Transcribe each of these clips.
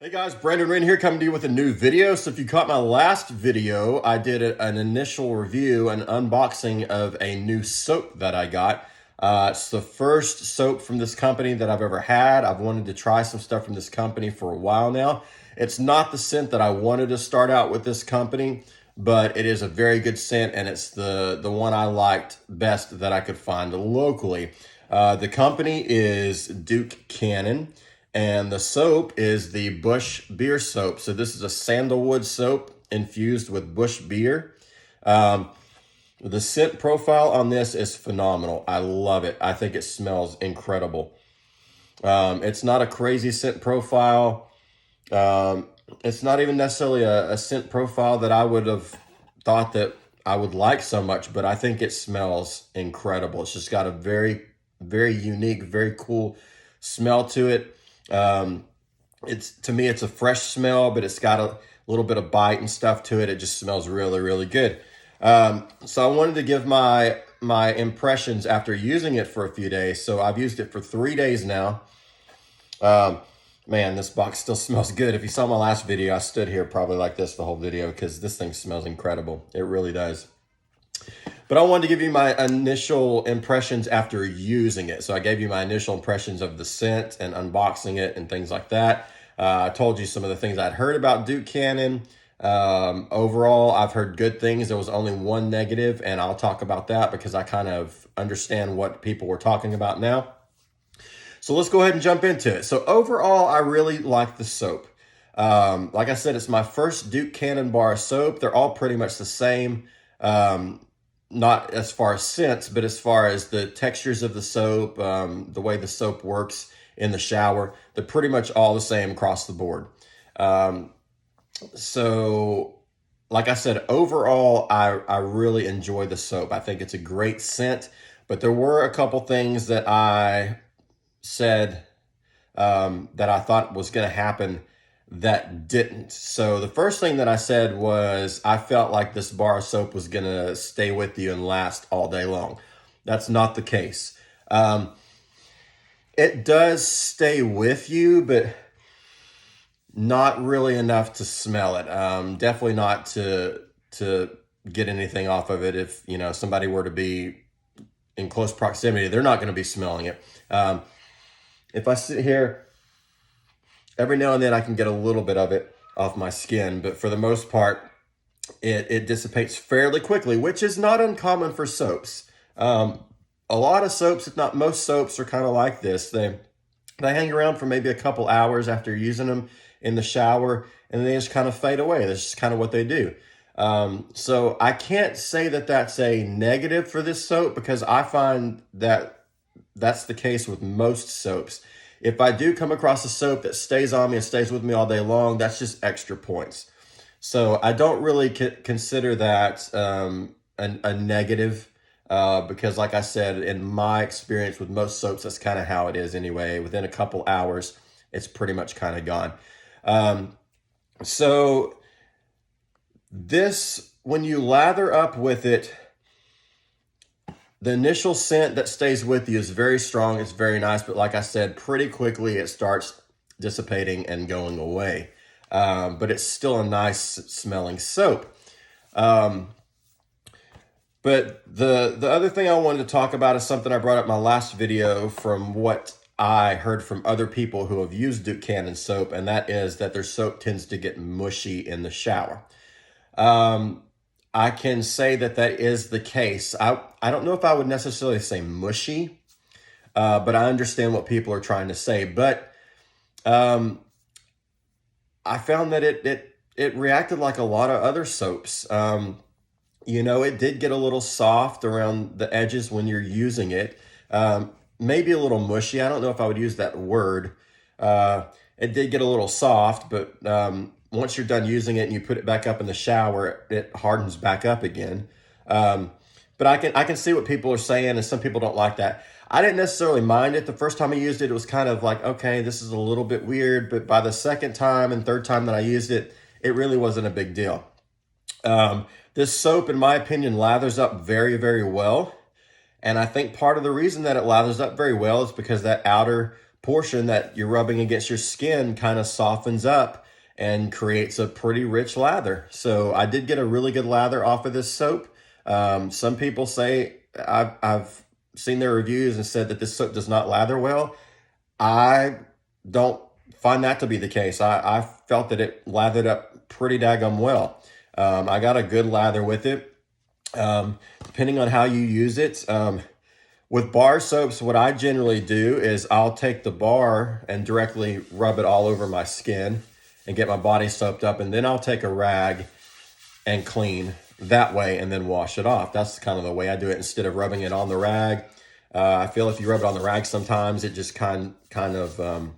Hey guys, Brandon Wren here coming to you with a new video. So if you caught my last video, I did an initial review, an unboxing of a new soap that I got. It's the first soap from this company that I've ever had. I've wanted to try some stuff from this company for a while now. It's not the scent that I wanted to start out with this company, but it is a very good scent, and it's the one I liked best that I could find locally. The company is Duke Cannon. And the soap is the Busch beer soap. So this is a sandalwood soap infused with Busch beer. The scent profile on this is phenomenal. I love it. I think it smells incredible. It's not a crazy scent profile. It's not even necessarily a scent profile that I would have thought that I would like so much, but I think it smells incredible. It's just got a very, very unique, very cool smell to it. To me, it's a fresh smell, but it's got a little bit of bite and stuff to it. It just smells really, really good. So I wanted to give my impressions after using it for a few days. So I've used it for 3 days now. Man, this box still smells good. If you saw my last video, I stood here probably like this the whole video because this thing smells incredible. It really does. But I wanted to give you my initial impressions after using it. So I gave you my initial impressions of the scent and unboxing it and things like that. I told you some of the things I'd heard about Duke Cannon. Overall, I've heard good things. There was only one negative, and I'll talk about that because I kind of understand what people were talking about now. So let's go ahead and jump into it. So overall, I really like the soap. Like I said, it's my first Duke Cannon bar of soap. They're all pretty much the same. Not as far as scents, but as far as the textures of the soap, the way the soap works in the shower, they're pretty much all the same across the board. So like I said, overall, I really enjoy the soap. I think it's a great scent, but there were a couple things that I said that I thought was going to happen that didn't. So the first thing that I said was I felt like this bar of soap was going to stay with you and last all day long. That's not the case. It does stay with you, but not really enough to smell it. Definitely not to get anything off of it. If somebody were to be in close proximity, they're not going to be smelling it. If I sit here, every now and then I can get a little bit of it off my skin, but for the most part, it dissipates fairly quickly, which is not uncommon for soaps. A lot of soaps, if not most soaps, are kind of like this. They hang around for maybe a couple hours after using them in the shower, and they just kind of fade away. That's just kind of what they do. So I can't say that that's a negative for this soap because I find that that's the case with most soaps. If I do come across a soap that stays on me and stays with me all day long, that's just extra points. So I don't really consider that a negative because like I said, in my experience with most soaps, that's kind of how it is anyway. Within a couple hours, it's pretty much kind of gone. So this, when you lather up with it, the initial scent that stays with you is very strong. It's very nice. But like I said, pretty quickly it starts dissipating and going away. But it's still a nice smelling soap. But the other thing I wanted to talk about is something I brought up in my last video from what I heard from other people who have used Duke Cannon soap. And that is that their soap tends to get mushy in the shower. I can say that that is the case. I don't know if I would necessarily say mushy, but I understand what people are trying to say. But I found that it reacted like a lot of other soaps. It did get a little soft around the edges when you're using it. Maybe a little mushy. I don't know if I would use that word. It did get a little soft, but once you're done using it and you put it back up in the shower, it hardens back up again. But I can see what people are saying, and some people don't like that. I didn't necessarily mind it. The first time I used it, it was kind of like, okay, this is a little bit weird. But by the second time and third time that I used it, it really wasn't a big deal. This soap, in my opinion, lathers up very, very well. And I think part of the reason that it lathers up very well is because that outer portion that you're rubbing against your skin kind of softens up and creates a pretty rich lather. So I did get a really good lather off of this soap. Some people say, I've seen their reviews and said that this soap does not lather well. I don't find that to be the case. I felt that it lathered up pretty daggum well. I got a good lather with it. Depending on how you use it, with bar soaps, what I generally do is I'll take the bar and directly rub it all over my skin and get my body soaped up, and then I'll take a rag and clean that way and then wash it off. That's kind of the way I do it instead of rubbing it on the rag. I feel if you rub it on the rag sometimes, it just kind of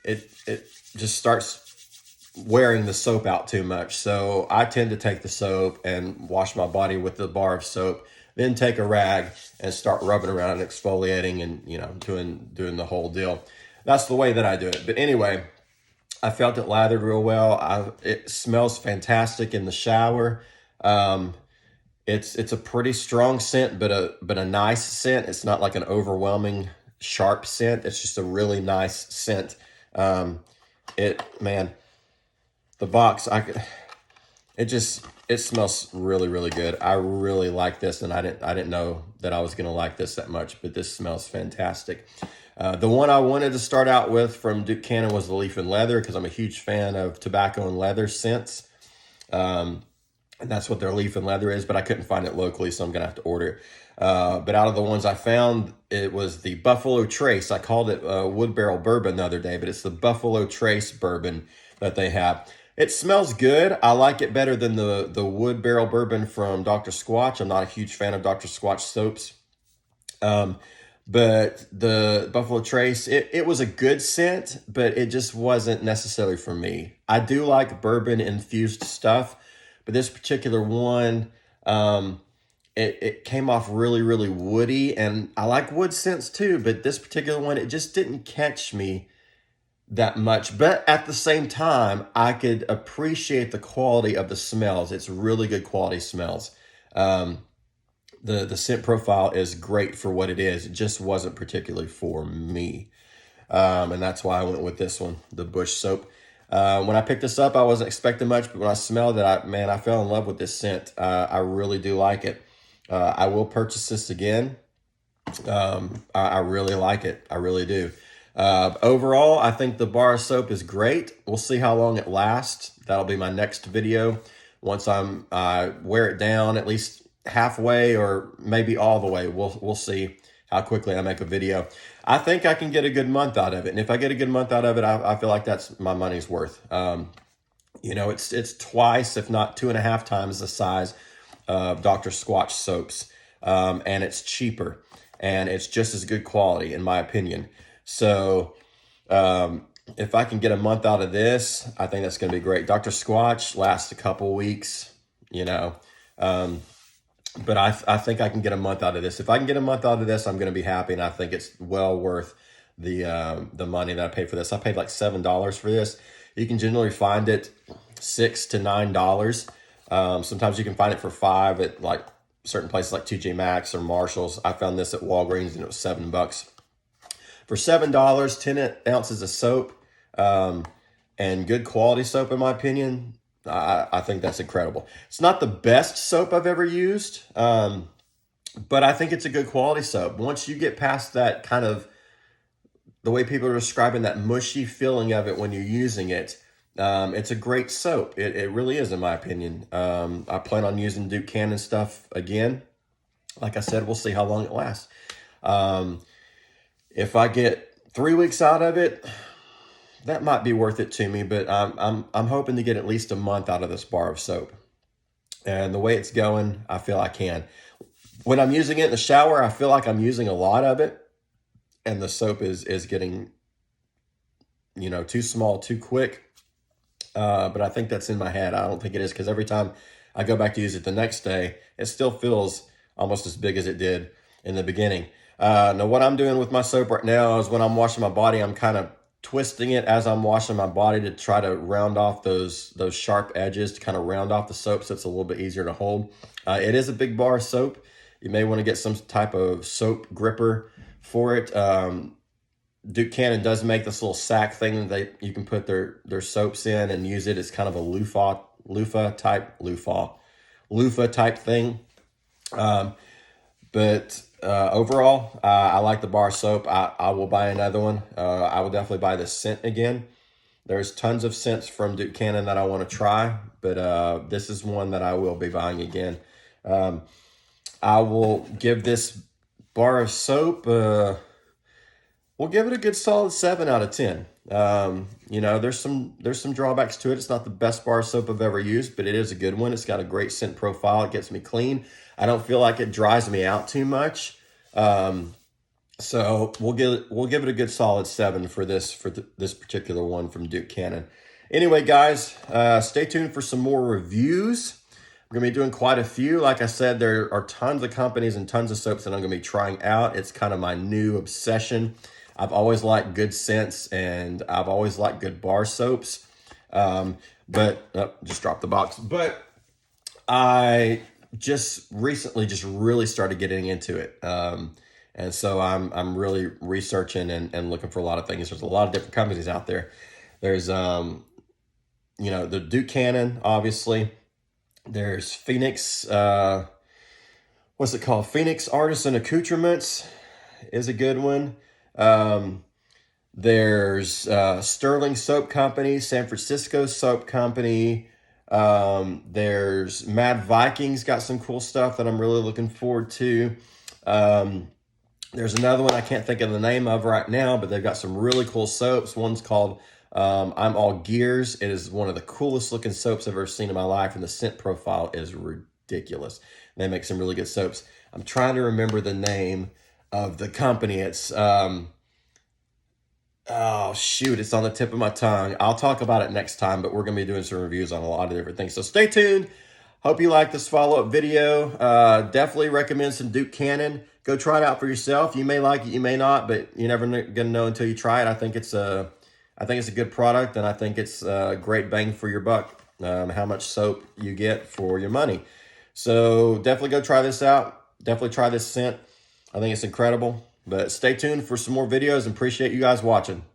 it just starts wearing the soap out too much. So I tend to take the soap and wash my body with the bar of soap, then take a rag and start rubbing around and exfoliating and, you know, doing the whole deal. That's the way that I do it. But anyway, I felt it lathered real well. It smells fantastic in the shower. It's a pretty strong scent, but a nice scent. It's not like an overwhelming sharp scent. It's just a really nice scent. Man, the box, it smells really, really good. I really like this, and I didn't know that I was gonna like this that much, but this smells fantastic. The one I wanted to start out with from Duke Cannon was the Leaf and Leather, because I'm a huge fan of tobacco and leather scents. And that's what their Leaf and Leather is, but I couldn't find it locally, so I'm gonna have to order it. But out of the ones I found, it was the Buffalo Trace. I called it Wood Barrel Bourbon the other day, but it's the Buffalo Trace bourbon that they have. It smells good. I like it better than the Wood Barrel Bourbon from Dr. Squatch. I'm not a huge fan of Dr. Squatch soaps. But the Buffalo Trace, it was a good scent, but it just wasn't necessarily for me. I do like bourbon-infused stuff, but this particular one, it came off really, really woody, and I like wood scents too, but this particular one, it just didn't catch me that much. But at the same time, I could appreciate the quality of the smells. It's really good quality smells. The scent profile is great for what it is. It just wasn't particularly for me. And that's why I went with this one, the Busch soap. When I picked this up, I wasn't expecting much, but when I smelled it, I fell in love with this scent. I really do like it. I will purchase this again. I really like it. I really do. Overall, I think the bar soap is great. We'll see how long it lasts. That'll be my next video. Once I wear it down at least halfway or maybe all the way, we'll see how quickly I make a video. I think I can get a good month out of it. And if I get a good month out of it, I feel like that's my money's worth. You know, it's twice, if not 2.5 times the size of Dr. Squatch soaps. And it's cheaper, and it's just as good quality in my opinion. So, if I can get a month out of this, I think that's going to be great. Dr. Squatch lasts a couple weeks, you know, but I think I can get a month out of this. If I can get a month out of this, I'm going to be happy, and I think it's well worth the money that I paid for this. I paid like $7 for this. You can generally find it $6 to $9. Sometimes you can find it for $5 at like certain places like TJ Maxx or Marshall's. I found this at Walgreens and it was $7. For $7, 10 ounces of soap, and good quality soap, in my opinion, I think that's incredible. It's not the best soap I've ever used, but I think it's a good quality soap. Once you get past that kind of, the way people are describing that mushy feeling of it when you're using it, it's a great soap. It really is, in my opinion. I plan on using Duke Cannon stuff again. Like I said, we'll see how long it lasts. If I get 3 weeks out of it, that might be worth it to me, but I'm hoping to get at least a month out of this bar of soap. And the way it's going, I feel I can. When I'm using it in the shower, I feel like I'm using a lot of it, and the soap is getting, you know, too small, too quick. But I think that's in my head. I don't think it is, because every time I go back to use it the next day, it still feels almost as big as it did in the beginning. Now, what I'm doing with my soap right now is when I'm washing my body, I'm kind of twisting it as I'm washing my body to try to round off those sharp edges, to kind of round off the soap so it's a little bit easier to hold. It is a big bar of soap. You may want to get some type of soap gripper for it. Duke Cannon does make this little sack thing that you can put their soaps in and use it as kind of a loofah type thing. But overall, I like the bar soap. I will buy another one. I will definitely buy the scent again. There's tons of scents from Duke Cannon that I want to try, but this is one that I will be buying again. I will give this bar of soap, we'll give it a good solid 7 out of 10. You know, there's some drawbacks to it. It's not the best bar of soap I've ever used, but it is a good one. It's got a great scent profile. It gets me clean. I don't feel like it dries me out too much. So we'll give it a good solid 7 for this particular one from Duke Cannon. Anyway, guys, stay tuned for some more reviews. I'm going to be doing quite a few. Like I said, there are tons of companies and tons of soaps that I'm going to be trying out. It's kind of my new obsession. I've always liked good scents, and I've always liked good bar soaps. Just dropped the box. But I just recently really started getting into it. And so I'm really researching and looking for a lot of things. There's a lot of different companies out there. There's, you know, the Duke Cannon, obviously. There's Phoenix, what's it called? Phoenix Artisan Accoutrements is a good one. There's Sterling Soap Company, San Francisco Soap Company. There's Mad Vikings, got some cool stuff that I'm really looking forward to. There's another one I can't think of the name of right now, but they've got some really cool soaps. One's called I'm All Gears. It is one of the coolest looking soaps I've ever seen in my life, and the scent profile is ridiculous. They make some really good soaps. I'm trying to remember the name of the company. It's oh shoot, it's on the tip of my tongue. I'll talk about it next time, but we're gonna be doing some reviews on a lot of different things. So stay tuned. Hope you like this follow-up video. Definitely recommend some Duke Cannon. Go try it out for yourself. You may like it, you may not, but you're never gonna know until you try it. I think it's a good product, and I think it's a great bang for your buck. How much soap you get for your money. So definitely go try this out. Definitely try this scent. I think it's incredible. But stay tuned for some more videos, and appreciate you guys watching.